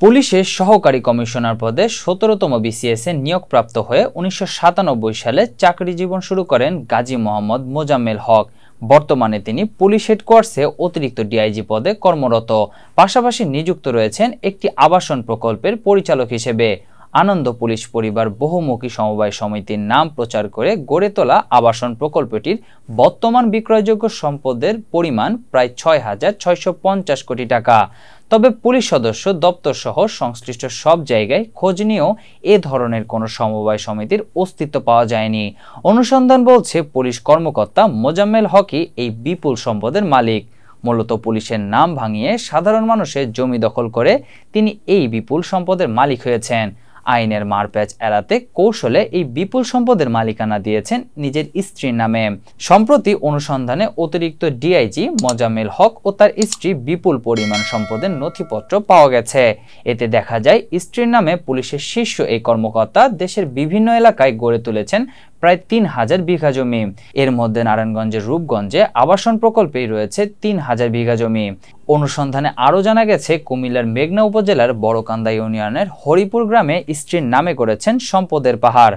পুলিশের সহকারী কমিশনার পদে ১৭তম বিসিএস এ নিয়োগপ্রাপ্ত হয়ে ১৯৯৭ সালে চাকরি জীবন শুরু করেন গাজী মোহাম্মদ মোজাম্মেল হক। বর্তমানে তিনি পুলিশ হেডকোয়ার্টার্সে অতিরিক্ত ডিআইজি পদে কর্মরত। পাশাপাশি নিযুক্ত রয়েছেন একটি আবাসন প্রকল্পের পরিচালক হিসেবে। আনন্দ পুলিশ পরিবার বহুমুখী সমবায় সমিতির নাম প্রচার করে গড়ে তোলা আবাসন প্রকল্পটির বর্তমান বিক্রয়যোগ্য সম্পদের পরিমাণ প্রায় ৬,৬৫০ কোটি টাকা। তবে পুলিশ সদস্য দপ্তর সহ সংশ্লিষ্ট সব জায়গায় খোঁজ নিয়েও এ ধরনের কোনো সমবায় সমিতির অস্তিত্ব পাওয়া যায়নি। অনুসন্ধান বলছে পুলিশ কর্মকর্তা মোজাম্মেল হকই এই বিপুল সম্পদের মালিক। মূলত পুলিশের নাম ভাঙিয়ে সাধারণ মানুষের জমি দখল করে তিনি এই বিপুল সম্পদের মালিক হয়েছেন। আইনের মারপ্যাচ এড়াতে কৌশলে এই বিপুল সম্পদের মালিকানা দিয়েছেন নিজের স্ত্রীর নামে। সম্প্রতি অনুসন্ধানে অতিরিক্ত ডিআইজি মোজাম্মেল হক ও তার স্ত্রী বিপুল পরিমাণ সম্পদের নথিপত্র পাওয়া গেছে। এতে দেখা যায় স্ত্রীর নামে পুলিশের শীর্ষ এই কর্মকর্তা দেশের বিভিন্ন এলাকায় গড়ে তুলেছেন প্রায় ৩,০০০ বিঘা জমি। এর মধ্যে নারায়ণগঞ্জের রূপগঞ্জে আবাসন প্রকল্পেই রয়েছে ৩,০০০ বিঘা জমি। অনুসন্ধানে আরও জানা গেছে কুমিল্লার মেঘনা উপজেলার বড়কান্দা ইউনিয়নের হরিপুর গ্রামে স্ত্রীর নামে করেছেন সম্পদের পাহাড়।